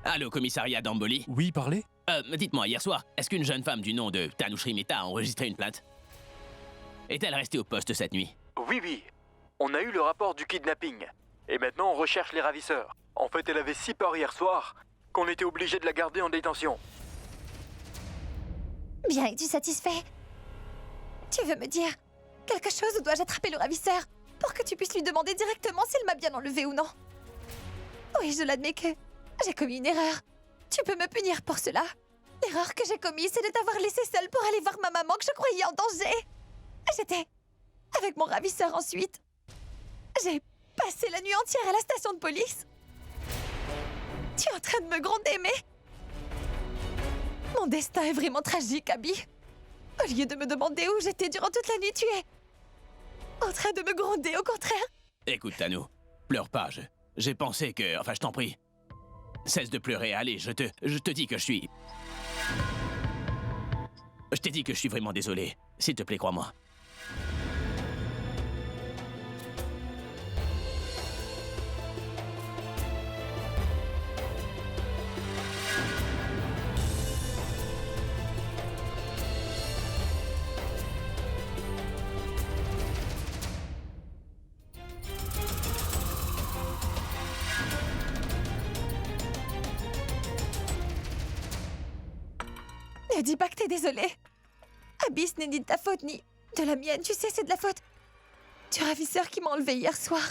Allô, commissariat d'Amboli? Oui, parlez. Dites-moi, hier soir, est-ce qu'une jeune femme du nom de Tanoushri Mehta a enregistré une plainte? Est-elle restée au poste cette nuit? Oui. On a eu le rapport du kidnapping. Et maintenant, on recherche les ravisseurs. En fait, elle avait si peur hier soir qu'on était obligé de la garder en détention. Bien, es-tu satisfait? Tu veux me dire quelque chose ou dois-je attraper le ravisseur pour que tu puisses lui demander directement s'il m'a bien enlevé ou non? Oui, je l'admets que j'ai commis une erreur. Tu peux me punir pour cela. L'erreur que j'ai commise, c'est de t'avoir laissé seule pour aller voir ma maman que je croyais en danger. J'étais avec mon ravisseur ensuite. J'ai passé la nuit entière à la station de police. Tu es en train de me gronder, mais... Mon destin est vraiment tragique, Abby. Au lieu de me demander où j'étais durant toute la nuit, tu es... en train de me gronder, au contraire. Écoute, Tanou, pleure pas, j'ai pensé que... Enfin, je t'en prie. Cesse de pleurer, allez, je te dis que je suis... Je t'ai dit que je suis vraiment désolé. S'il te plaît, crois-moi. Ne dis pas que t'es désolée. Abby, ce n'est ni de ta faute, ni de la mienne. Tu sais, c'est de la faute du ravisseur qui m'a enlevée hier soir.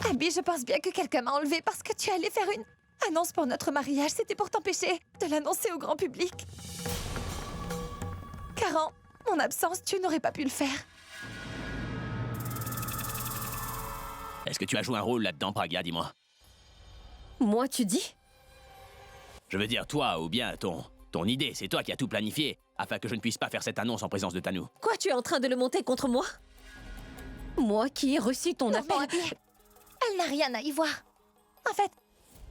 Abby, je pense bien que quelqu'un m'a enlevée parce que tu allais faire une annonce pour notre mariage. C'était pour t'empêcher de l'annoncer au grand public. Car en mon absence, tu n'aurais pas pu le faire. Est-ce que tu as joué un rôle là-dedans, Pragya, dis-moi? Moi, tu dis? Je veux dire toi, ou bien ton idée, c'est toi qui as tout planifié, afin que je ne puisse pas faire cette annonce en présence de Tanou. Quoi, tu es en train de le monter contre moi? Moi qui ai reçu ton appel... Non, Abby, elle n'a rien à y voir. En fait,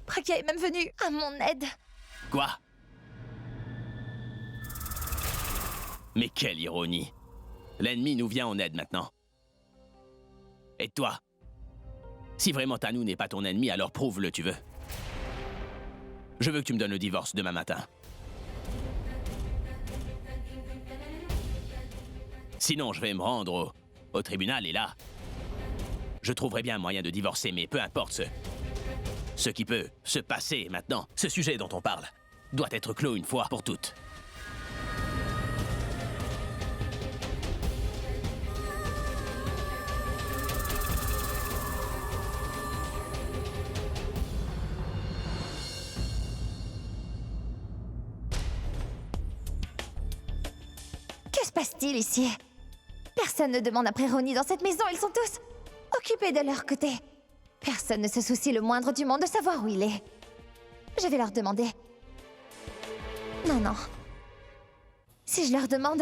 Pragya est même venue à mon aide. Quoi? Mais quelle ironie! L'ennemi nous vient en aide maintenant. Et toi? Si vraiment Tanou n'est pas ton ennemi, alors prouve-le, tu veux. Je veux que tu me donnes le divorce demain matin. Sinon, je vais me rendre au tribunal et là, je trouverai bien un moyen de divorcer, mais peu importe ce qui peut se passer maintenant. Ce sujet dont on parle doit être clos une fois pour toutes. Que se passe-t-il ici? Personne ne demande après Ronnie dans cette maison, ils sont tous occupés de leur côté. Personne ne se soucie le moindre du monde de savoir où il est. Je vais leur demander. Non. Si je leur demande,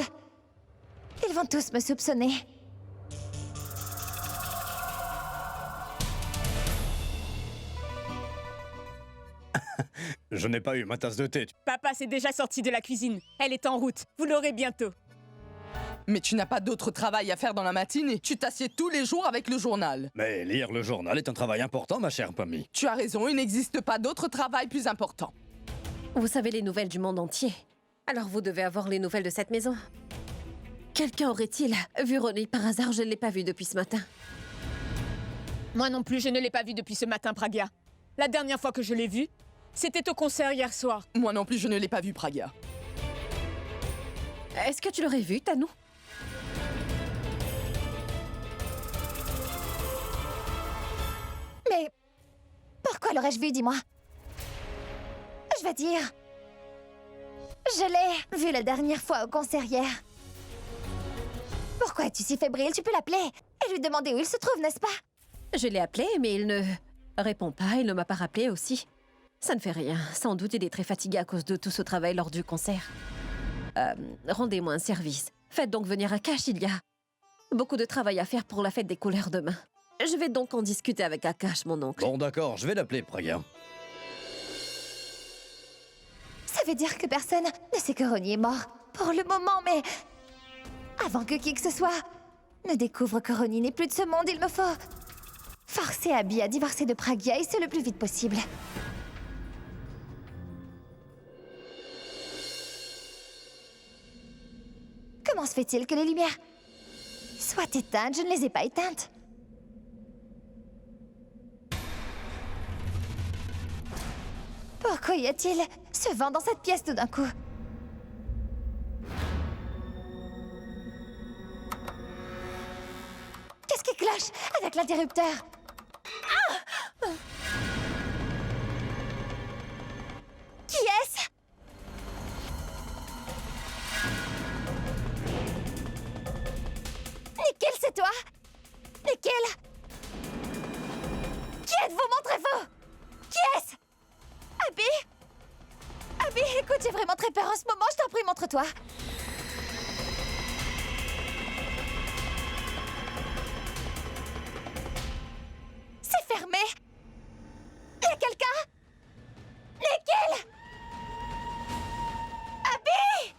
ils vont tous me soupçonner. Je n'ai pas eu ma tasse de thé. Papa s'est déjà sorti de la cuisine. Elle est en route. Vous l'aurez bientôt. Mais tu n'as pas d'autre travail à faire dans la matinée. Tu t'assieds tous les jours avec le journal. Mais lire le journal est un travail important, ma chère Pommy. Tu as raison, il n'existe pas d'autre travail plus important. Vous savez les nouvelles du monde entier. Alors vous devez avoir les nouvelles de cette maison. Quelqu'un aurait-il vu Ronnie par hasard? Je ne l'ai pas vu depuis ce matin. Moi non plus, je ne l'ai pas vu depuis ce matin, Pragya. La dernière fois que je l'ai vu, c'était au concert hier soir. Moi non plus, je ne l'ai pas vu, Pragya. Est-ce que tu l'aurais vu, Tanou? Mais pourquoi l'aurais-je vu, dis-moi? Je veux dire... Je l'ai vu la dernière fois au concert hier. Pourquoi es-tu si fébrile? Tu peux l'appeler et lui demander où il se trouve, n'est-ce pas? Je l'ai appelé, mais il ne répond pas. Il ne m'a pas rappelé aussi. Ça ne fait rien. Sans doute, il est très fatigué à cause de tout ce travail lors du concert. Rendez-moi un service. Faites donc venir Akash, il y a beaucoup de travail à faire pour la fête des couleurs demain. Je vais donc en discuter avec Akash, mon oncle. Bon, d'accord, je vais l'appeler, Pragya. Ça veut dire que personne ne sait que Ronnie est mort. Pour le moment, mais Avant que qui que ce soit ne découvre que Ronnie n'est plus de ce monde, il me faut forcer Abby à divorcer de Pragya et ce le plus vite possible. Comment se fait-il que les lumières soient éteintes? Je ne les ai pas éteintes. Pourquoi y a-t-il ce vent dans cette pièce tout d'un coup? Qu'est-ce qui cloche avec l'interrupteur? Ah! Qui est-ce? Nickel, c'est toi? Nickel? Qui êtes-vous, montrez-vous? Qui est-ce? Abby? Abby, écoute, j'ai vraiment très peur en ce moment, je t'en prie, montre-toi. C'est fermé. Y a quelqu'un? Nickel? Abby?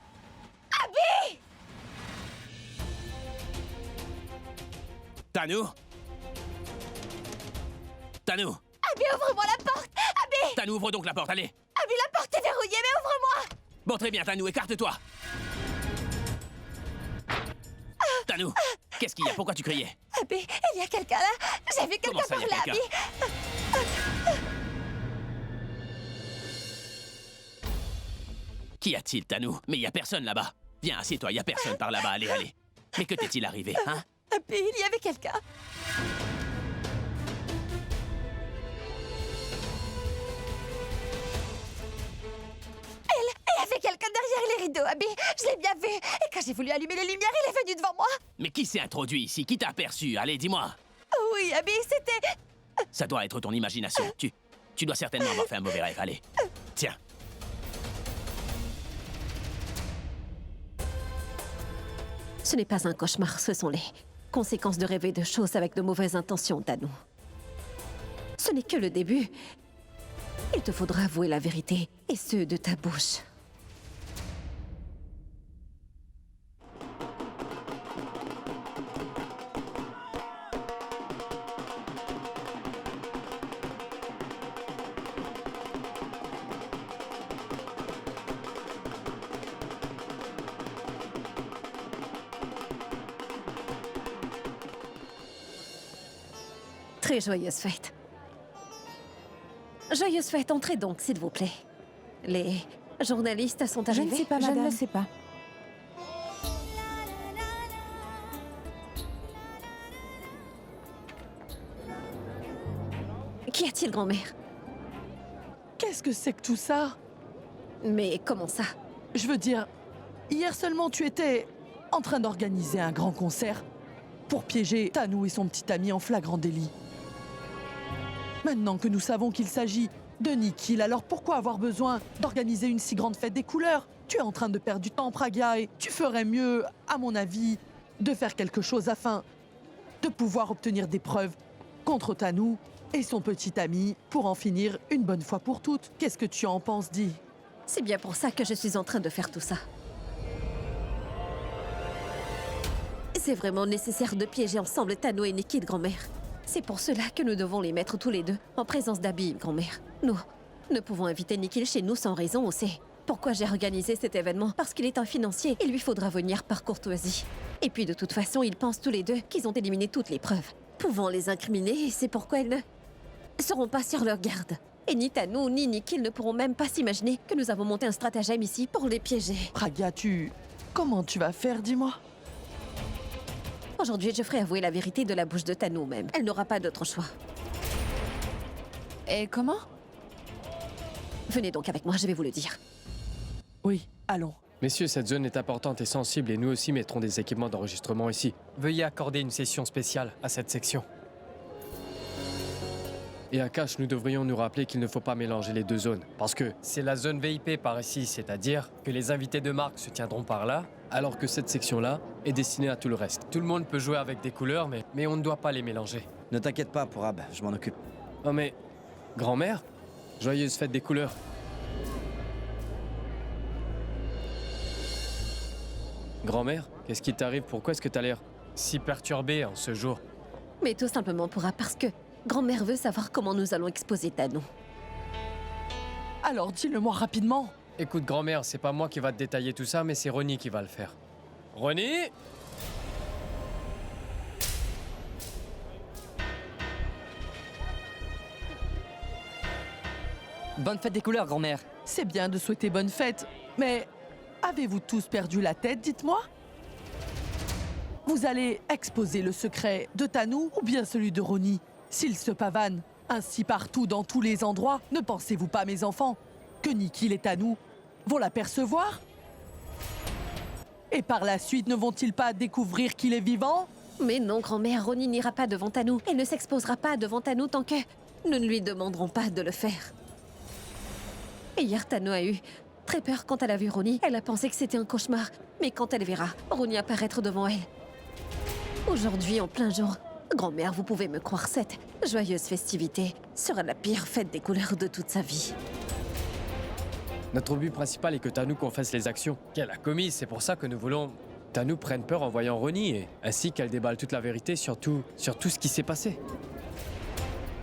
Abby? Tanou? Tanou? Abby, ouvre-moi la porte! Abby! Tanou, ouvre donc la porte, allez! Abby, la porte est verrouillée, mais ouvre-moi! Bon, très bien, Tanou, écarte-toi! Tanou, qu'est-ce qu'il y a? Pourquoi tu criais? Abby, il y a quelqu'un là! J'ai vu Comment quelqu'un ça, par y a là, quelqu'un? Abby! Qu'y a-t-il, Tanou? Mais y a personne là-bas. Viens, assieds-toi, y a personne par là-bas, allez, allez. Mais que t'est-il arrivé, hein? Abby, il y avait quelqu'un! Il y avait quelqu'un derrière les rideaux, Abby! Je l'ai bien vu! Et quand j'ai voulu allumer les lumières, il est venu devant moi! Mais qui s'est introduit ici? Qui t'a aperçu? Allez, dis-moi! Oh oui, Abby, c'était... Ça doit être ton imagination. Tu dois certainement avoir fait un mauvais rêve, allez. Tiens. Ce n'est pas un cauchemar, ce sont les conséquences de rêver de choses avec de mauvaises intentions, Tanou. Ce n'est que le début. Il te faudra avouer la vérité, et ce, de ta bouche. Très joyeuse fête. Joyeuse fête, entrez donc, s'il vous plaît. Les journalistes sont Je arrivés. ne sais pas, madame. Je ne le sais pas. Qu'y a-t-il, grand-mère? Qu'est-ce que c'est que tout ça? Mais comment ça? Je veux dire, hier seulement tu étais en train d'organiser un grand concert pour piéger Tanou et son petit ami en flagrant délit. Maintenant que nous savons qu'il s'agit de Nikhil, alors pourquoi avoir besoin d'organiser une si grande fête des couleurs? Tu es en train de perdre du temps, Pragya, et tu ferais mieux, à mon avis, de faire quelque chose afin de pouvoir obtenir des preuves contre Tanou et son petit ami pour en finir une bonne fois pour toutes. Qu'est-ce que tu en penses, dis? C'est bien pour ça que je suis en train de faire tout ça. C'est vraiment nécessaire de piéger ensemble Tanou et Nikhil, grand-mère. C'est pour cela que nous devons les mettre tous les deux en présence d'Abby, grand-mère. Nous ne pouvons inviter Nikhil chez nous sans raison, on sait. Pourquoi j'ai organisé cet événement? Parce qu'il est un financier, il lui faudra venir par courtoisie. Et puis de toute façon, ils pensent tous les deux qu'ils ont éliminé toutes les preuves. Pouvant les incriminer, c'est pourquoi ils ne seront pas sur leur garde. Et ni Tanou ni Nikhil ne pourront même pas s'imaginer que nous avons monté un stratagème ici pour les piéger. Pragya, comment tu vas faire, dis-moi? Aujourd'hui, je ferai avouer la vérité de la bouche de Tanou même. Elle n'aura pas d'autre choix. Et comment? Venez donc avec moi, je vais vous le dire. Oui, allons. Messieurs, cette zone est importante et sensible et nous aussi mettrons des équipements d'enregistrement ici. Veuillez accorder une session spéciale à cette section. Et Akash, nous devrions nous rappeler qu'il ne faut pas mélanger les deux zones. Parce que c'est la zone VIP par ici, c'est-à-dire que les invités de marque se tiendront par là, alors que cette section-là est destinée à tout le reste. Tout le monde peut jouer avec des couleurs, mais on ne doit pas les mélanger. Ne t'inquiète pas, Pourab, je m'en occupe. Oh mais... Grand-mère? Joyeuse fête des couleurs. Grand-mère, qu'est-ce qui t'arrive? Pourquoi est-ce que t'as l'air si perturbée en ce jour? Mais tout simplement parce que grand-mère veut savoir comment nous allons exposer Tanou. Alors dis-le-moi rapidement. Écoute, grand-mère, c'est pas moi qui va te détailler tout ça, mais c'est Ronnie qui va le faire. Ronnie? Bonne fête des couleurs, grand-mère. C'est bien de souhaiter bonne fête, mais avez-vous tous perdu la tête, dites-moi? Vous allez exposer le secret de Tanou ou bien celui de Ronnie? S'il se pavane ainsi partout dans tous les endroits, ne pensez-vous pas, mes enfants, que Nikhil et Tanou vont l'apercevoir? Et par la suite, ne vont-ils pas découvrir qu'il est vivant? Mais non, grand-mère, Ronnie n'ira pas devant Tanou. Elle ne s'exposera pas devant Tanou tant que nous ne lui demanderons pas de le faire. Et hier, Tanou a eu très peur quand elle a vu Ronnie. Elle a pensé que c'était un cauchemar. Mais quand elle verra Ronnie apparaître devant elle... Aujourd'hui, en plein jour, grand-mère, vous pouvez me croire, cette joyeuse festivité sera la pire fête des couleurs de toute sa vie. Notre but principal est que Tanou confesse les actions qu'elle a commises. C'est pour ça que nous voulons... Tanou prenne peur en voyant Ronnie, et ainsi qu'elle déballe toute la vérité sur tout ce qui s'est passé.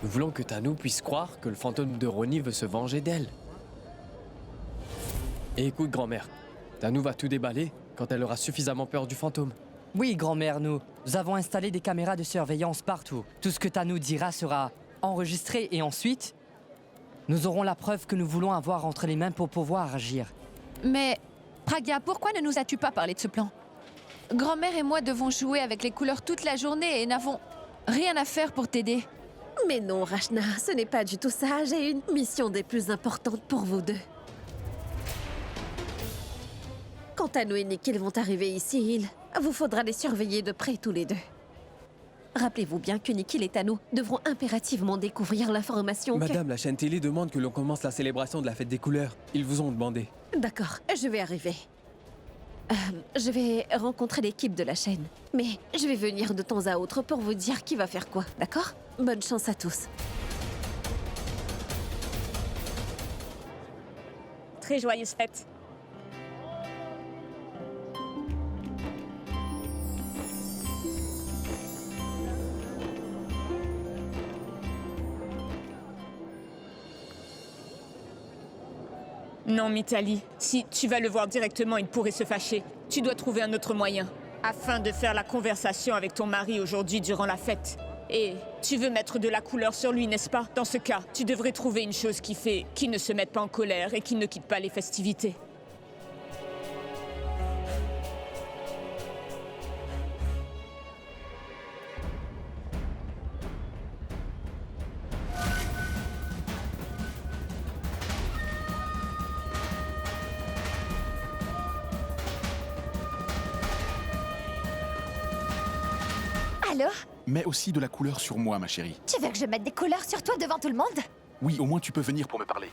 Nous voulons que Tanou puisse croire que le fantôme de Ronnie veut se venger d'elle. Et écoute, grand-mère, Tanou va tout déballer quand elle aura suffisamment peur du fantôme. Oui, grand-mère, nous avons installé des caméras de surveillance partout. Tout ce que Tanou dira sera enregistré et ensuite, nous aurons la preuve que nous voulons avoir entre les mains pour pouvoir agir. Mais, Pragya, pourquoi ne nous as-tu pas parlé de ce plan? Grand-mère et moi devons jouer avec les couleurs toute la journée et n'avons rien à faire pour t'aider. Mais non, Rachna, ce n'est pas du tout ça. J'ai une mission des plus importantes pour vous deux. Quand Tanou et Nikhil vont arriver ici, il vous faudra les surveiller de près tous les deux. Rappelez-vous bien que Nikhil et Tanou devront impérativement découvrir l'information Madame, la chaîne télé demande que l'on commence la célébration de la fête des couleurs. Ils vous ont demandé. D'accord, je vais arriver. Je vais rencontrer l'équipe de la chaîne. Mais je vais venir de temps à autre pour vous dire qui va faire quoi, d'accord? Bonne chance à tous. Très joyeuse fête. Non, Mitali. Si tu vas le voir directement, il pourrait se fâcher. Tu dois trouver un autre moyen. Afin de faire la conversation avec ton mari aujourd'hui durant la fête. Et tu veux mettre de la couleur sur lui, n'est-ce pas? Dans ce cas, tu devrais trouver une chose qui ne se mette pas en colère et qui ne quitte pas les festivités. Alors? Mets aussi de la couleur sur moi, ma chérie. Tu veux que je mette des couleurs sur toi devant tout le monde? Oui, au moins tu peux venir pour me parler.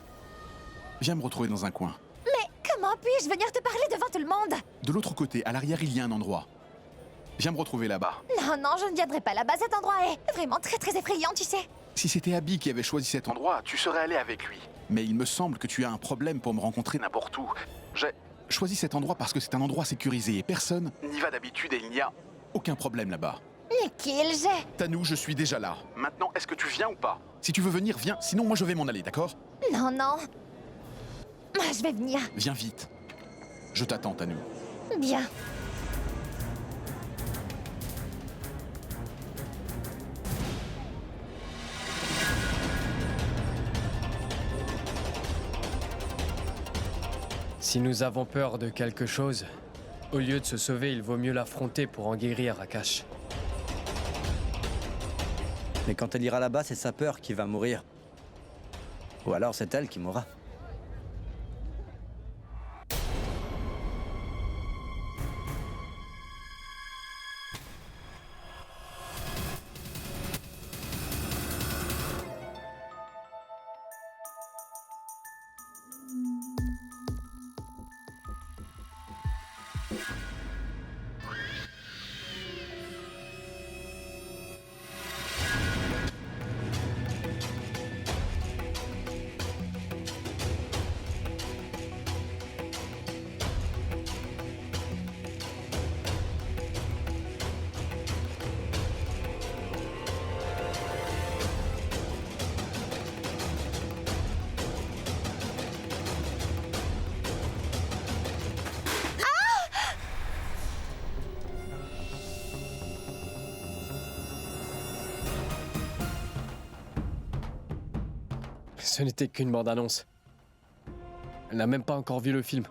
Viens me retrouver dans un coin. Mais comment puis-je venir te parler devant tout le monde? De l'autre côté, à l'arrière, il y a un endroit. Viens me retrouver là-bas. Non, non, je ne viendrai pas là-bas. Cet endroit est vraiment très très effrayant, tu sais. Si c'était Abby qui avait choisi cet endroit, tu serais allé avec lui. Mais il me semble que tu as un problème pour me rencontrer n'importe où. J'ai choisi cet endroit parce que c'est un endroit sécurisé et personne n'y va d'habitude et il n'y a aucun problème là-bas. Nikhil, j'ai... Tanou, je suis déjà là. Maintenant, est-ce que tu viens ou pas? Si tu veux venir, viens. Sinon, moi, je vais m'en aller, d'accord? Non, non. Moi, je vais venir. Viens vite. Je t'attends, Tanou. Bien. Si nous avons peur de quelque chose, au lieu de se sauver, il vaut mieux l'affronter pour en guérir, Akash. Mais quand elle ira là-bas, c'est sa peur qui va mourir. Ou alors c'est elle qui mourra. Ce n'était qu'une bande-annonce. Elle n'a même pas encore vu le film.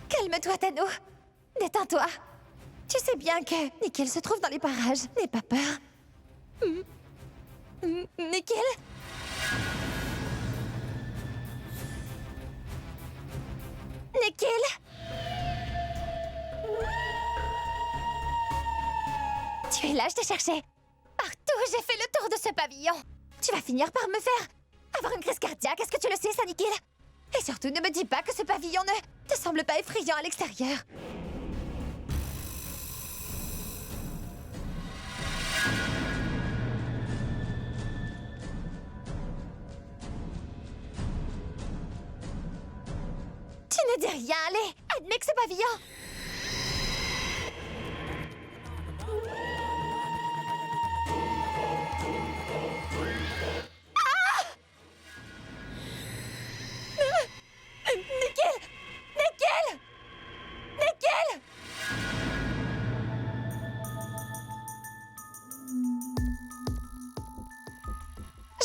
Calme-toi, Tano. Détends-toi. Tu sais bien que Nickel se trouve dans les parages. N'aie pas peur. Nickel? Nickel? Tu es là, je t'ai cherché. Partout, j'ai fait le tour de ce pavillon. Tu vas finir par me faire avoir une crise cardiaque, est-ce que tu le sais, ça, Nickel? Et surtout, ne me dis pas que ce pavillon ne te semble pas effrayant à l'extérieur. Tu ne dis rien, allez, admets que ce pavillon... Nickel! Nickel! Nickel!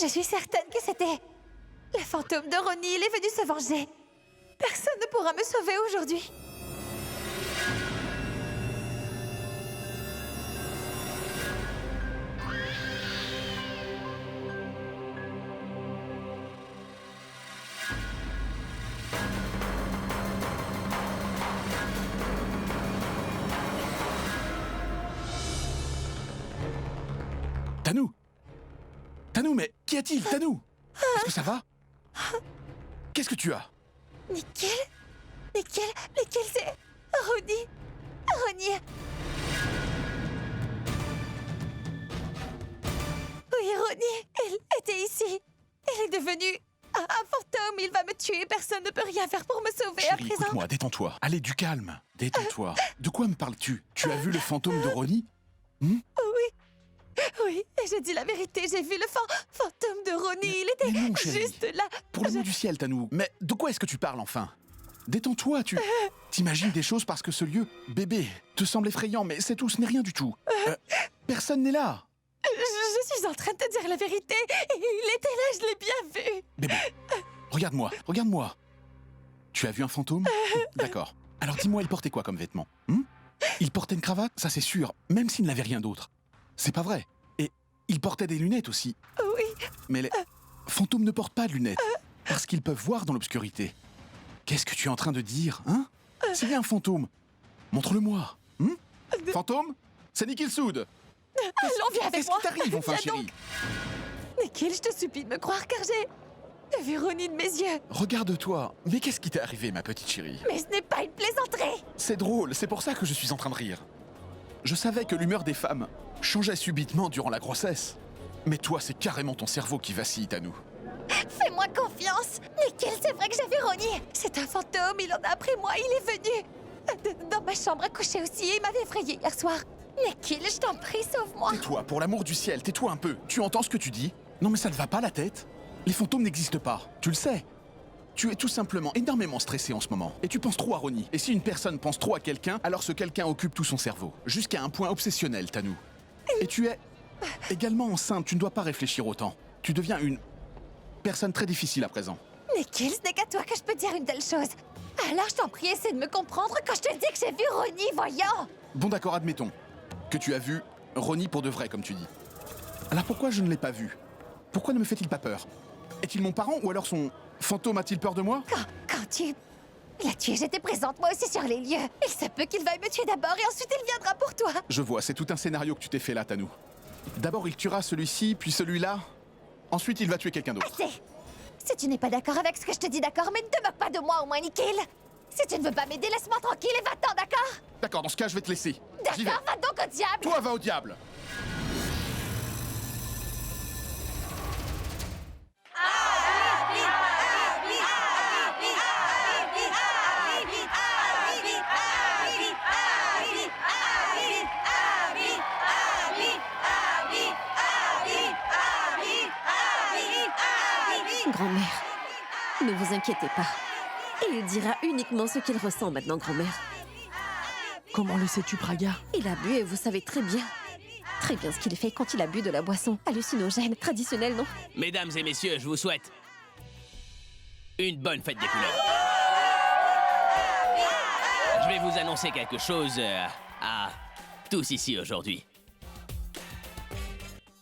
Je suis certaine que c'était le fantôme de Ronnie. Il est venu se venger. Personne ne pourra me sauver aujourd'hui. Tanou! Tanou, mais qu'y a-t-il, Tanou? Est-ce que ça va? Qu'est-ce que tu as? Nickel? Nickel? Nickel, c'est... Ronnie! Ronnie! Oui, Ronnie, elle était ici. Elle est devenue un fantôme. Il va me tuer. Personne ne peut rien faire pour me sauver à Chérie, présent. écoute-moi, détends-toi. Allez, du calme. Détends-toi. De quoi me parles-tu? Tu as vu le fantôme de Ronnie? Oui, et je dis la vérité. J'ai vu le fantôme de Ronnie. Il était mais non, chérie. juste là. Pour l'amour du ciel, Tanou. Mais de quoi est-ce que tu parles, enfin? Détends-toi, tu... T'imagines des choses parce que ce lieu, bébé, te semble effrayant, mais c'est tout, ce n'est rien du tout. Personne n'est là. Je suis en train de te dire la vérité. Il était là, je l'ai bien vu. Bébé, regarde-moi, regarde-moi. Tu as vu un fantôme? D'accord. Alors dis-moi, il portait quoi comme vêtement? Il portait une cravate, ça c'est sûr, même s'il n'avait rien d'autre. C'est pas vrai. Et il portait des lunettes aussi. Oui. Mais les fantômes ne portent pas de lunettes, parce qu'ils peuvent voir dans l'obscurité. Qu'est-ce que tu es en train de dire, hein? C'est bien un fantôme. Montre-le-moi. Fantôme? C'est Nickel Sood. Allons, viens avec moi. Qu'est-ce qui t'arrive, enfin, Viens chérie? donc. Nickel, je te supplie de me croire, car j'ai vu Ronnie de mes yeux. Regarde-toi. Mais qu'est-ce qui t'est arrivé, ma petite chérie? Mais ce n'est pas une plaisanterie. C'est drôle, c'est pour ça que je suis en train de rire. Je savais que l'humeur des femmes changeait subitement durant la grossesse. Mais toi, c'est carrément ton cerveau qui vacille, Tanou. Fais-moi confiance. Nickel, c'est vrai que j'ai vu Ronnie. C'est un fantôme, il en a après moi, il est venu. Dans ma chambre à coucher aussi, et il m'avait effrayé hier soir. Nickel, je t'en prie, sauve-moi. Tais-toi, pour l'amour du ciel, tais-toi un peu. Tu entends ce que tu dis? Non mais ça ne va pas la tête. Les fantômes n'existent pas, tu le sais. Tu es tout simplement énormément stressé en ce moment. Et tu penses trop à Ronnie. Et si une personne pense trop à quelqu'un, alors ce quelqu'un occupe tout son cerveau. Jusqu'à un point obsessionnel, Tanou. Et tu es également enceinte, tu ne dois pas réfléchir autant. Tu deviens une personne très difficile à présent. Nickel, ce n'est qu'à toi que je peux dire une telle chose. Alors je t'en prie, essaie de me comprendre quand je te dis que j'ai vu Ronnie, voyons. Bon d'accord, admettons que tu as vu Ronnie pour de vrai, comme tu dis. Alors pourquoi je ne l'ai pas vu? Pourquoi ne me fait-il pas peur? Est-il mon parent ou alors son fantôme a-t-il peur de moi? Quand tu l'as tué, j'étais présente moi aussi sur les lieux. Il se peut qu'il veuille me tuer d'abord et ensuite il viendra pour toi. Je vois, c'est tout un scénario que tu t'es fait là, Tanou. D'abord il tuera celui-ci, puis celui-là. Ensuite il va tuer quelqu'un d'autre. Assez. Si tu n'es pas d'accord avec ce que je te dis, d'accord, mais ne te moque pas de moi au moins, Nickel. Si tu ne veux pas m'aider, laisse-moi tranquille et va-t'en, d'accord? D'accord, dans ce cas je vais te laisser. J'y vais. D'accord, va donc au diable. Toi va au diable. grand-mère. Ne vous inquiétez pas. Il dira uniquement ce qu'il ressent maintenant, grand-mère. Comment le sais-tu, Praga? Il a bu et vous savez très bien. Très bien ce qu'il fait quand il a bu de la boisson hallucinogène, traditionnelle, non? Mesdames et messieurs, je vous souhaite une bonne fête des couleurs. Je vais vous annoncer quelque chose à tous ici aujourd'hui.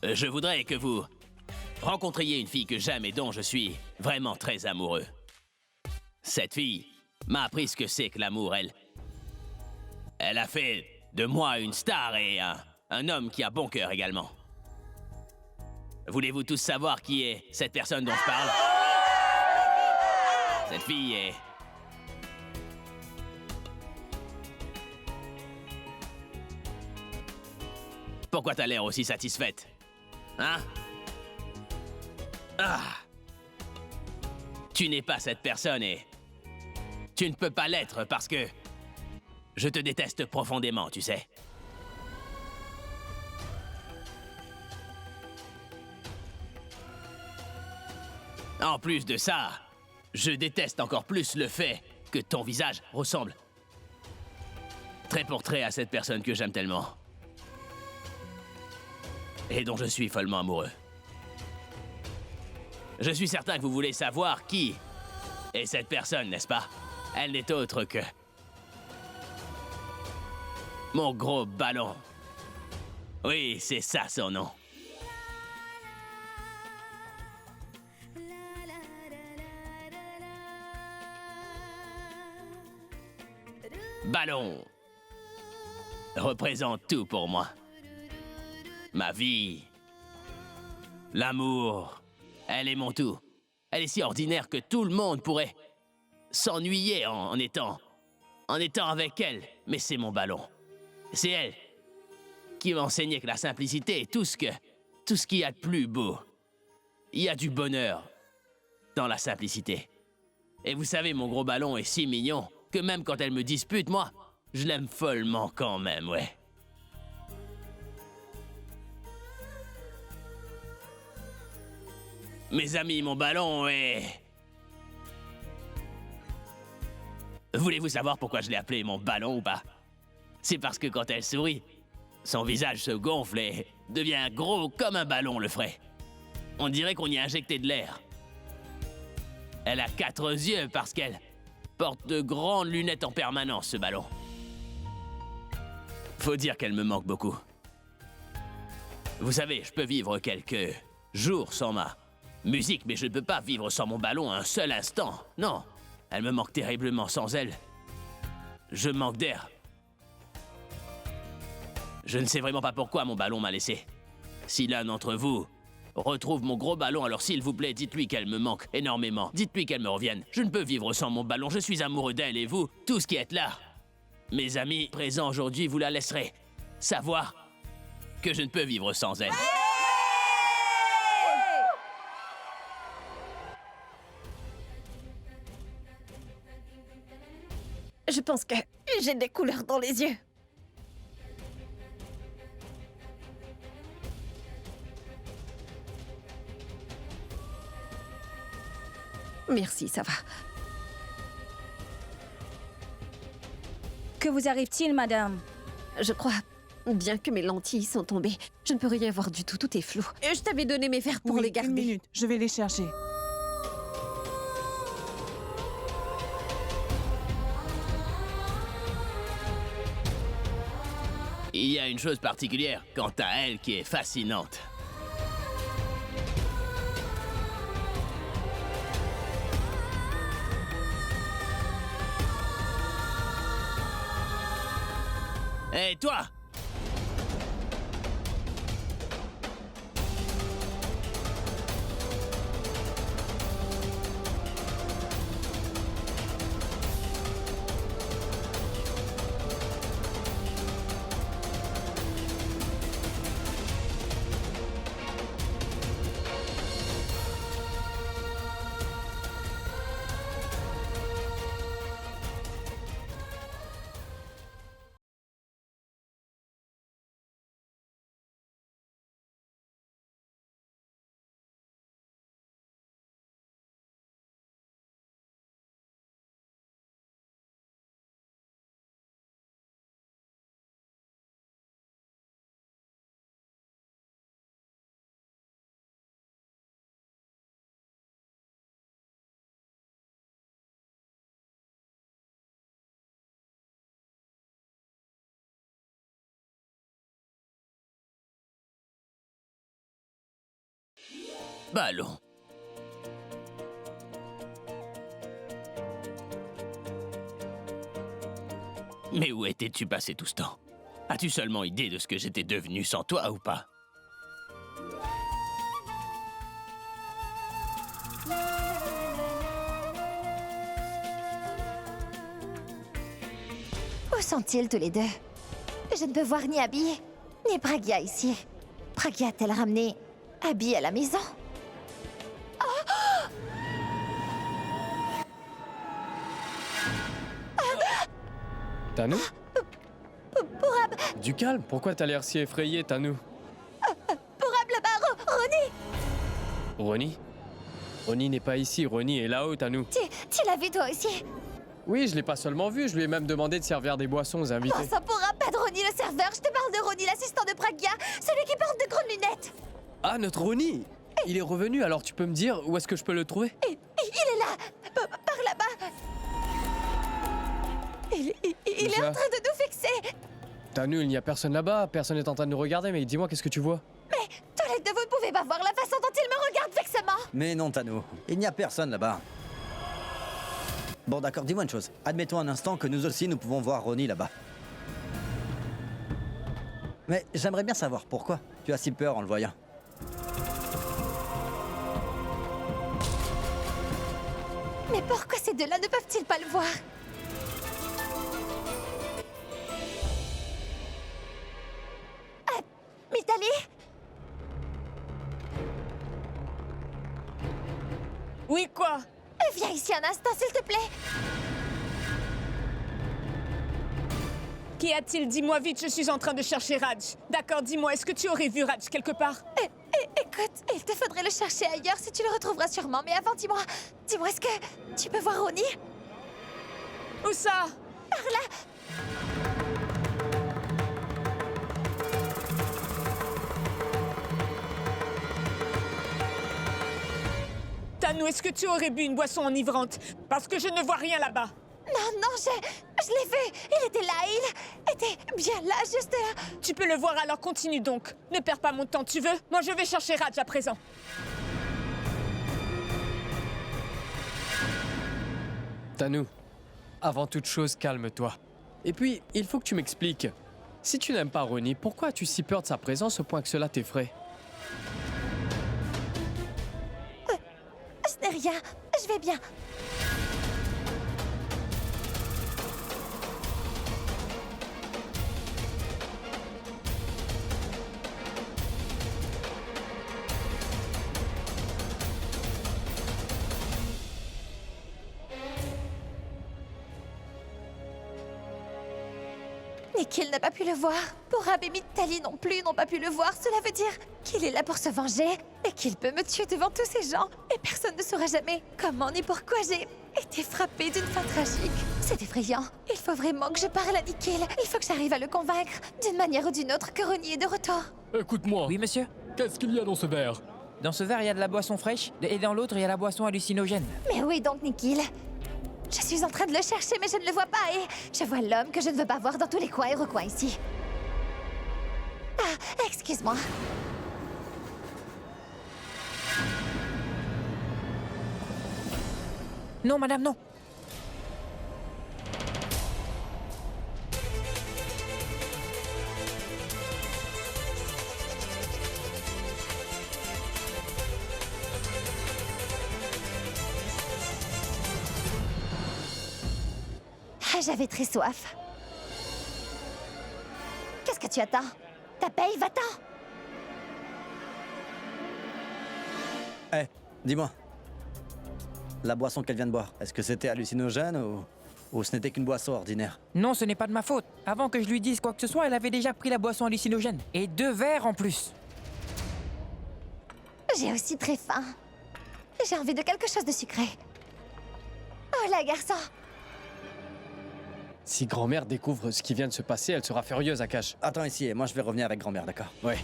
Je voudrais que vous rencontriez une fille que j'aime et dont je suis vraiment très amoureux. Cette fille m'a appris ce que c'est que l'amour, Elle a fait de moi une star et un homme qui a bon cœur également. Voulez-vous tous savoir qui est cette personne dont je parle? Cette fille est... Pourquoi t'as l'air aussi satisfaite? Hein? Ah! Tu n'es pas cette personne et... Tu ne peux pas l'être parce que... Je te déteste profondément, tu sais. En plus de ça, je déteste encore plus le fait que ton visage ressemble trait pour trait à cette personne que j'aime tellement. Et dont je suis follement amoureux. Je suis certain que vous voulez savoir qui est cette personne, n'est-ce pas? Elle n'est autre que... mon gros ballon. Oui, c'est ça son nom. Ballon représente tout pour moi. Ma vie, l'amour, elle est mon tout. Elle est si ordinaire que tout le monde pourrait s'ennuyer en étant avec elle. Mais c'est mon ballon. C'est elle qui m'a enseigné que la simplicité est tout ce qu'il y a de plus beau. Il y a du bonheur dans la simplicité. Et vous savez, mon gros ballon est si mignon que même quand elle me dispute, moi, je l'aime follement quand même, ouais. Mes amis, mon ballon est... Voulez-vous savoir pourquoi je l'ai appelé mon ballon ou pas? C'est parce que quand elle sourit, son visage se gonfle et devient gros comme un ballon le ferait. On dirait qu'on y a injecté de l'air. Elle a 4 yeux parce qu'elle porte de grandes lunettes en permanence, ce ballon. Faut dire qu'elle me manque beaucoup. Vous savez, je peux vivre quelques jours sans ma musique, mais je ne peux pas vivre sans mon ballon un seul instant. Non, elle me manque terriblement. Sans elle, je manque d'air. Je ne sais vraiment pas pourquoi mon ballon m'a laissé. Si l'un d'entre vous retrouve mon gros ballon, alors s'il vous plaît, dites-lui qu'elle me manque énormément. Dites-lui qu'elle me revienne. Je ne peux vivre sans mon ballon. Je suis amoureux d'elle et vous, tous qui êtes là, mes amis présents aujourd'hui, vous la laisserez savoir que je ne peux vivre sans elle. Je pense que j'ai des couleurs dans les yeux. Merci, ça va. Que vous arrive-t-il, madame? Je crois bien que mes lentilles sont tombées. Je ne peux rien voir du tout, tout est flou. Je t'avais donné mes verres pour Oui, les garder. Une minute, je vais les chercher. Il y a une chose particulière quant à elle qui est fascinante. Hé, toi! Bah allons. Mais où étais-tu passé tout ce temps? As-tu seulement idée de ce que j'étais devenu sans toi ou pas? Où sont-ils tous les deux? Je ne peux voir ni Abby, ni Pragia ici. Pragia a-t-elle ramené Abby à la maison? Tanou? Pour Ab... Du calme, pourquoi t'as l'air si effrayé, Tanou? Pour Ab là-bas, Ronnie! Ronnie? Ronnie n'est pas ici, Ronnie est là-haut, Tanou. Tu l'as vu toi aussi? Oui, je l'ai pas seulement vu, je lui ai même demandé de servir des boissons aux invités. Oh, ça pourra pas de Ronnie le serveur, je te parle de Ronnie, l'assistant de Pragia, celui qui porte de grandes lunettes. Ah, notre Ronnie! Il est revenu, alors tu peux me dire où est-ce que je peux le trouver? Il est là, par là-bas. Il est en train de nous fixer. Tanou, il n'y a personne là-bas, personne n'est en train de nous regarder, mais dis-moi, qu'est-ce que tu vois? Mais tous les deux, vous ne pouvez pas voir la façon dont il me regarde fixement. Mais non, Tanou, il n'y a personne là-bas. Bon, d'accord, dis-moi une chose. Admettons un instant que nous aussi, nous pouvons voir Ronnie là-bas. Mais j'aimerais bien savoir pourquoi tu as si peur en le voyant. Mais pourquoi ces deux-là ne peuvent-ils pas le voir? Mitali? Oui, quoi? Viens ici un instant, s'il te plaît. Qu'y a-t-il? Dis-moi vite, je suis en train de chercher Raj. D'accord, dis-moi, est-ce que tu aurais vu Raj quelque part? Écoute, il te faudrait le chercher ailleurs si tu le retrouveras sûrement. Mais avant, dis-moi, est-ce que tu peux voir Ronnie? Où ça? Par là. Tanou, est-ce que tu aurais bu une boisson enivrante? Parce que je ne vois rien là-bas. Non, je l'ai vu. Il était là, il était bien là, juste là. Tu peux le voir, alors continue donc. Ne perds pas mon temps, tu veux? Moi, je vais chercher Raj à présent. Tanou, avant toute chose, calme-toi. Et puis, il faut que tu m'expliques. Si tu n'aimes pas Ronnie, pourquoi as-tu si peur de sa présence au point que cela t'effraie? Ce n'est rien, je vais bien. Nikhil n'a pas pu le voir. Porab et Mitali non plus n'ont pas pu le voir. Cela veut dire qu'il est là pour se venger et qu'il peut me tuer devant tous ces gens. Et personne ne saura jamais comment ni pourquoi j'ai été frappée d'une fin tragique. C'est effrayant. Il faut vraiment que je parle à Nikhil. Il faut que j'arrive à le convaincre, d'une manière ou d'une autre, que Ronnie est de retour. Écoute-moi. Oui, monsieur? Qu'est-ce qu'il y a dans ce verre? Dans ce verre, il y a de la boisson fraîche, et dans l'autre, il y a la boisson hallucinogène. Mais où est donc Nikhil? Je suis en train de le chercher, mais je ne le vois pas et je vois l'homme que je ne veux pas voir dans tous les coins et recoins ici. Ah, excuse-moi. Non, madame, non. J'avais très soif. Qu'est-ce que tu attends? Ta paye, va-t'en! Eh, dis-moi. La boisson qu'elle vient de boire, est-ce que c'était hallucinogène ou ce n'était qu'une boisson ordinaire? Non, ce n'est pas de ma faute. Avant que je lui dise quoi que ce soit, elle avait déjà pris la boisson hallucinogène. Et 2 verres en plus. J'ai aussi très faim. J'ai envie de quelque chose de sucré. Oh là, garçon! Si grand-mère découvre ce qui vient de se passer, elle sera furieuse, Akash. Attends ici et moi je vais revenir avec grand-mère, d'accord? Ouais.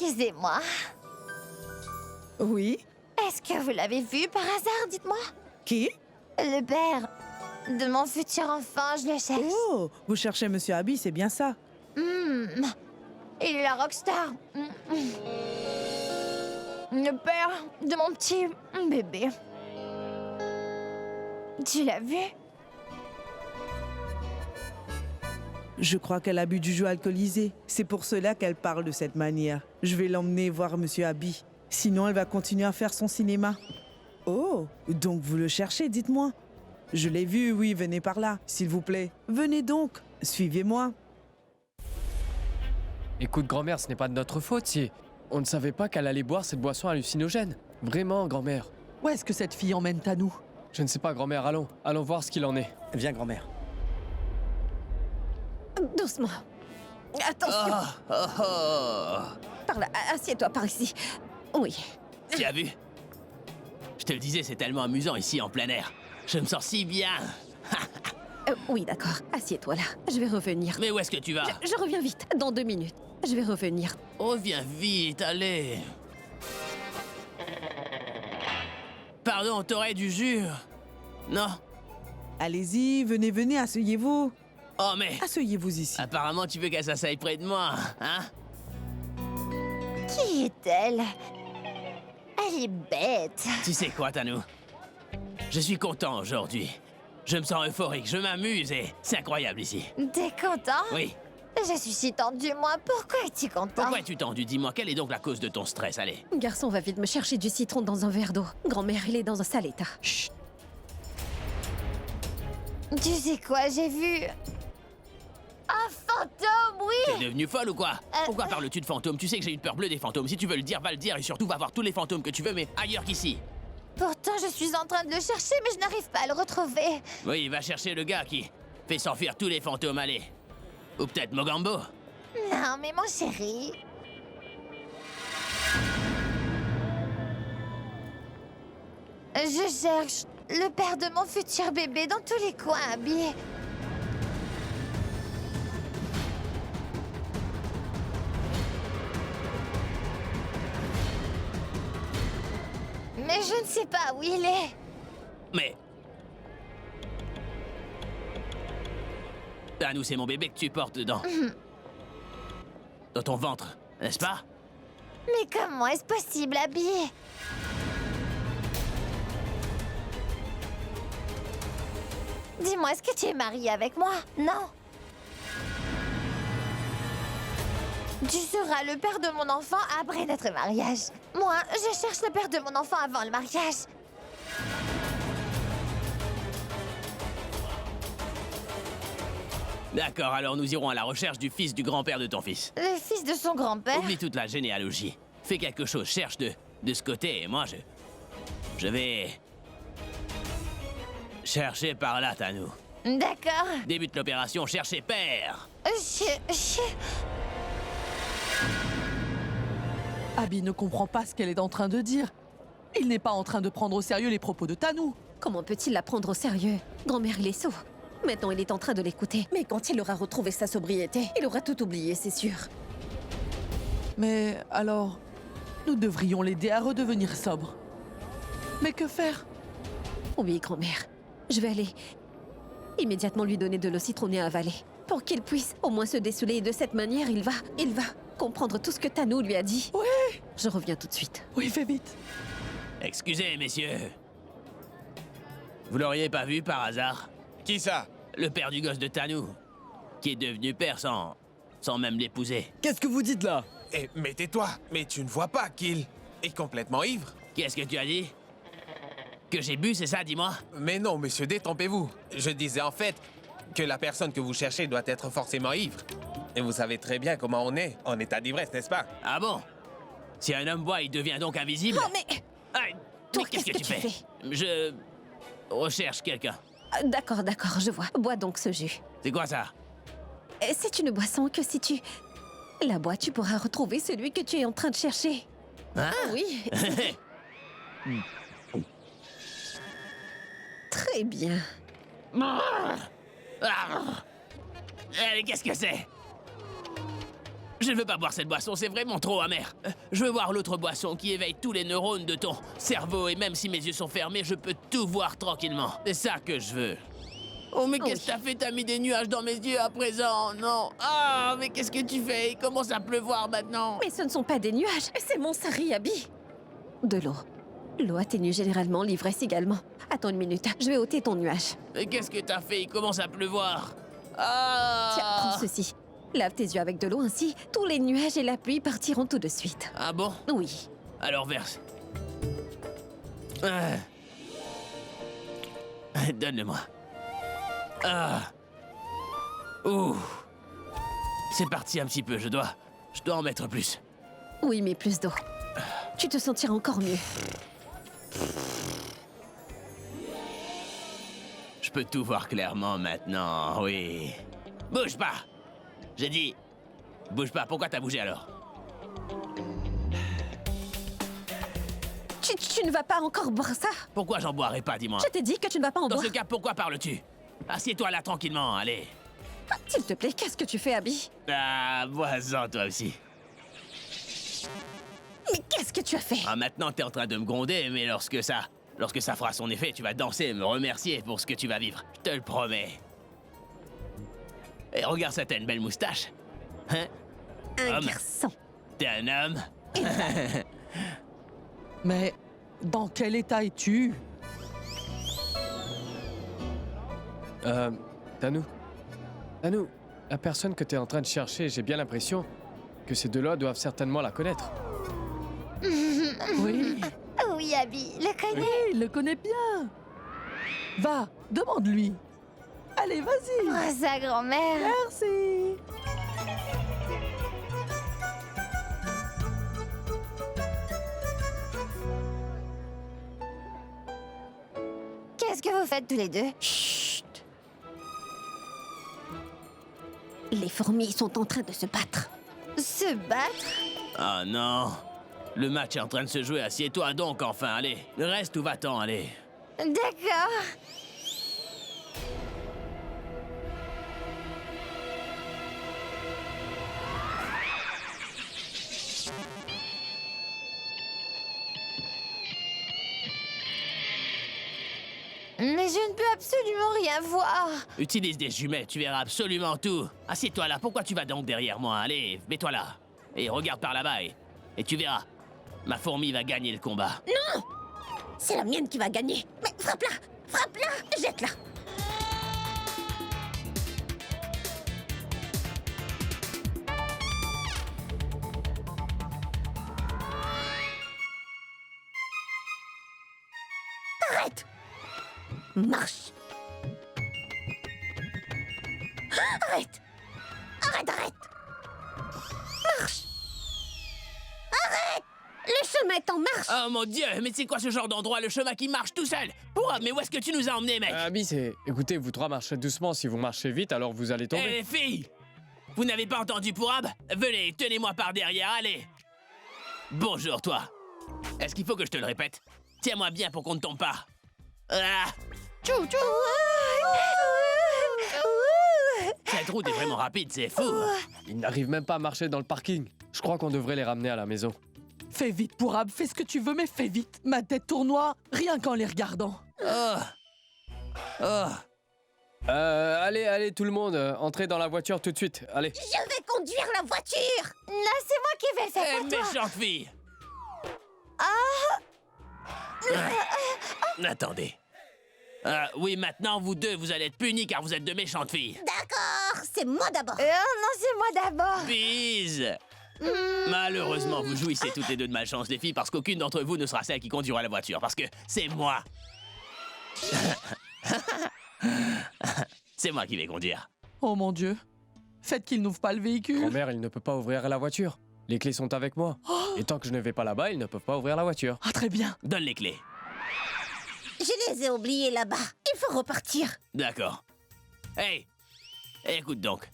Excusez-moi. Oui? Est-ce que vous l'avez vu par hasard, dites-moi? Qui? Le père de mon futur enfant, je le cherche. Oh, vous cherchez Monsieur Abby, c'est bien ça. Il est la rockstar. Le père de mon petit bébé. Tu l'as vu? Je crois qu'elle a bu du jus alcoolisé. C'est pour cela qu'elle parle de cette manière. Je vais l'emmener voir Monsieur Abby. Sinon, elle va continuer à faire son cinéma. Oh, donc vous le cherchez, dites-moi. Je l'ai vu, oui, venez par là, s'il vous plaît. Venez donc, suivez-moi. Écoute, grand-mère, ce n'est pas de notre faute si... On ne savait pas qu'elle allait boire cette boisson hallucinogène. Vraiment, grand-mère. Où est-ce que cette fille emmène Tanou? Je ne sais pas, grand-mère, allons voir ce qu'il en est. Viens, grand-mère. Doucement. Attention. Par là, assieds-toi par ici. Oui. Tu as vu? Je te le disais, c'est tellement amusant ici en plein air. Je me sens si bien. Oui, d'accord. Assieds-toi là. Je vais revenir. Mais où est-ce que tu vas? Je reviens vite. Dans 2 minutes. Je vais revenir. Reviens vite, allez. Pardon, t'aurais du jus? Non? Allez-y, venez, asseyez-vous. Oh, mais... Asseyez-vous ici. Apparemment, tu veux qu'elle s'asseye près de moi, hein? Qui est-elle? Elle est bête. Tu sais quoi, Tanou? Je suis content aujourd'hui. Je me sens euphorique, je m'amuse et c'est incroyable ici. T'es content? Oui. Je suis si tendue, moi. Pourquoi es-tu content? Pourquoi es-tu tendu? Dis-moi, quelle est donc la cause de ton stress? Allez. Garçon, va vite me chercher du citron dans un verre d'eau. Grand-mère, il est dans un sale état. Chut. Tu sais quoi, j'ai vu... un fantôme, oui! T'es devenue folle ou quoi? Pourquoi parles-tu de fantômes? Tu sais que j'ai une peur bleue des fantômes. Si tu veux le dire, va le dire et surtout va voir tous les fantômes que tu veux, mais ailleurs qu'ici. Pourtant, je suis en train de le chercher, mais je n'arrive pas à le retrouver. Oui, va chercher le gars qui fait s'enfuir tous les fantômes, allez. Ou peut-être Mogambo. Non, mais mon chéri... Je cherche le père de mon futur bébé dans tous les coins habillés. Mais je ne sais pas où il est. Mais... Tanou, c'est mon bébé que tu portes dedans. Dans ton ventre, n'est-ce pas? Mais comment est-ce possible, habillé? Dis-moi, est-ce que tu es mariée avec moi? Non. Tu seras le père de mon enfant après notre mariage. Moi, je cherche le père de mon enfant avant le mariage. D'accord, alors nous irons à la recherche du fils du grand-père de ton fils. Le fils de son grand-père? Oublie toute la généalogie. Fais quelque chose, cherche de ce côté et moi je vais... chercher par là, Tanou. D'accord. Débute l'opération chercher père. Abby ne comprend pas ce qu'elle est en train de dire. Il n'est pas en train de prendre au sérieux les propos de Tanou. Comment peut-il la prendre au sérieux? Grand-mère, il est sot. Maintenant, il est en train de l'écouter. Mais quand il aura retrouvé sa sobriété, il aura tout oublié, c'est sûr. Mais alors, nous devrions l'aider à redevenir sobre. Mais que faire? Oui, grand-mère. Je vais aller immédiatement lui donner de l'eau citronnée à avaler. Pour qu'il puisse au moins se dessouler. Et de cette manière, il va comprendre tout ce que Tanou lui a dit. Oui. Je reviens tout de suite. Oui, fais vite. Excusez, messieurs. Vous l'auriez pas vu par hasard? Qui ça? Le père du gosse de Tanou, qui est devenu père sans même l'épouser. Qu'est-ce que vous dites là? Eh, mais tais-toi. Mais tu ne vois pas qu'il est complètement ivre. Qu'est-ce que tu as dit? Que j'ai bu, c'est ça, dis-moi? Mais non, monsieur, détrompez-vous. Je disais en fait que la personne que vous cherchez doit être forcément ivre. Et vous savez très bien comment on est en état d'ivresse, n'est-ce pas? Ah bon? Si un homme boit, il devient donc invisible? Oh, mais... Mais qu'est-ce que tu fais? Je recherche quelqu'un. D'accord, je vois. Bois donc ce jus. C'est quoi ça? C'est une boisson que si tu la bois, tu pourras retrouver celui que tu es en train de chercher. Hein? Ah oui. Très bien. Allez, qu'est-ce que c'est? Je ne veux pas boire cette boisson, c'est vraiment trop amer. Je veux boire l'autre boisson qui éveille tous les neurones de ton cerveau et même si mes yeux sont fermés, je peux tout voir tranquillement. C'est ça que je veux. Oh, mais qu'est-ce que t'as fait? T'as mis des nuages dans mes yeux à présent? Non. Ah, mais qu'est-ce que tu fais? Il commence à pleuvoir maintenant. Mais ce ne sont pas des nuages, c'est mon sari-abi. De l'eau. L'eau atténue généralement l'ivresse également. Attends une minute, je vais ôter ton nuage. Mais qu'est-ce que t'as fait? Il commence à pleuvoir. Ah! Tiens, prends ceci. Lave tes yeux avec de l'eau, ainsi tous les nuages et la pluie partiront tout de suite. Ah bon? Oui. Alors verse. Donne-le-moi. Ah. Ouh. C'est parti un petit peu, je dois en mettre plus. Oui, mais plus d'eau. Tu te sentiras encore mieux. Je peux tout voir clairement maintenant, oui. Bouge pas! J'ai dit... Bouge pas, pourquoi t'as bougé alors? Tu ne vas pas encore boire ça? Pourquoi j'en boirai pas, dis-moi? Je t'ai dit que tu ne vas pas en boire. Dans ce cas, pourquoi parles-tu? Assieds-toi là tranquillement, allez. Ah, s'il te plaît, qu'est-ce que tu fais, Abby? Ah, bois-en toi aussi. Mais qu'est-ce que tu as fait? Ah, maintenant t'es en train de me gronder, mais lorsque ça fera son effet, tu vas danser et me remercier pour ce que tu vas vivre. Je te le promets. Et regarde ça, t'as une belle moustache. Hein? Un garçon. T'es un homme? Mais dans quel état es-tu? Tanou, la personne que t'es en train de chercher, j'ai bien l'impression que ces deux-là doivent certainement la connaître. Oui. Oui, Abby, le connaît. Oui, il le connaît bien. Va, demande-lui. Allez, vas-y. Oh, sa grand-mère. Merci. Qu'est-ce que vous faites tous les deux? Chut. Les fourmis sont en train de se battre. Se battre? Oh non. Le match est en train de se jouer, assieds-toi donc enfin, allez. Reste ou va-t'en, allez. D'accord. Mais je ne peux absolument rien voir. Utilise des jumelles, tu verras absolument tout. Assieds-toi là, pourquoi tu vas donc derrière moi? Allez, mets-toi là. Et regarde par là-bas et tu verras. Ma fourmi va gagner le combat. Non! C'est la mienne qui va gagner. Mais frappe-la! Frappe-la! Jette-la! Arrête! Marche! Arrête! Arrête! Marche! Arrête! Le chemin est en marche! Oh mon Dieu, mais c'est quoi ce genre d'endroit, le chemin qui marche tout seul? Pourquoi? Mais où est-ce que tu nous as emmenés, mec? Abby, écoutez, vous trois marchez doucement. Si vous marchez vite, alors vous allez tomber. Eh les filles! Vous n'avez pas entendu Pourab? Venez, tenez-moi par derrière, allez! Bonjour, toi. Est-ce qu'il faut que je te le répète? Tiens-moi bien pour qu'on ne tombe pas. Ah! Tchou tchou! Cette route est vraiment rapide, c'est fou! Ils n'arrivent même pas à marcher dans le parking. Je crois qu'on devrait les ramener à la maison. Fais vite, Pourab, fais ce que tu veux, mais fais vite. Ma tête tournoie, rien qu'en les regardant. Allez, tout le monde, entrez dans la voiture tout de suite. Allez. Je vais conduire la voiture! Là, c'est moi qui vais le faire pour toi. Méchante fille! Attendez. Oui, maintenant, vous deux, vous allez être punis car vous êtes de méchantes filles. D'accord, c'est moi d'abord. Non, c'est moi d'abord. Bise! Malheureusement, vous jouissez toutes les deux de malchance, les filles, parce qu'aucune d'entre vous ne sera celle qui conduira la voiture, parce que c'est moi. C'est moi qui vais conduire. Oh mon Dieu. Faites qu'il n'ouvre pas le véhicule. Grand-mère, il ne peut pas ouvrir la voiture. Les clés sont avec moi. Et tant que je ne vais pas là-bas, ils ne peuvent pas ouvrir la voiture. Ah, très bien. Donne les clés. Je les ai oubliés là-bas. Il faut repartir. D'accord. Hey! Écoute donc.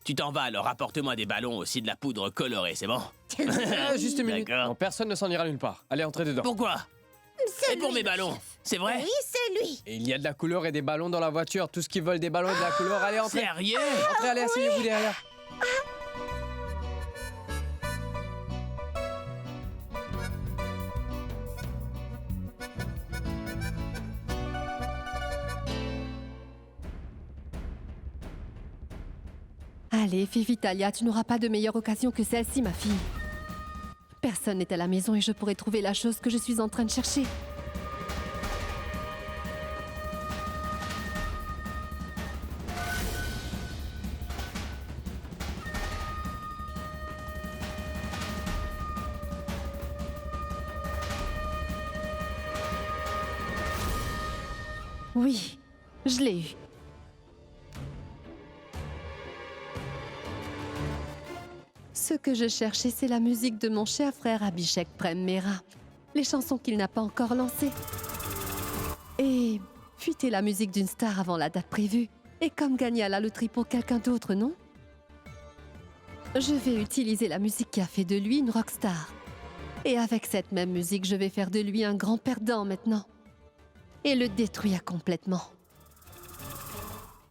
Tu t'en vas, alors apporte-moi des ballons aussi de la poudre colorée, c'est bon? Juste une minute. D'accord. Non, personne ne s'en ira nulle part. Allez, entrez dedans. Pourquoi? Et pour mes ballons, c'est vrai? Oui, c'est lui. Et il y a de la couleur et des ballons dans la voiture. Tous qui veulent des ballons et de la couleur, allez, entrez. Sérieux? Entrez, allez, asseyez-vous derrière. Allez, fais vite, Talia, tu n'auras pas de meilleure occasion que celle-ci, ma fille. Personne n'est à la maison et je pourrai trouver la chose que je suis en train de chercher. Oui, je l'ai eu. Ce que je cherchais, c'est la musique de mon cher frère Abhishek Prem Mehra. Les chansons qu'il n'a pas encore lancées. Et fuiter la musique d'une star avant la date prévue. Et comme gagner à la loterie pour quelqu'un d'autre, non? Je vais utiliser la musique qui a fait de lui une rockstar. Et avec cette même musique, je vais faire de lui un grand perdant maintenant. Et le détruire complètement.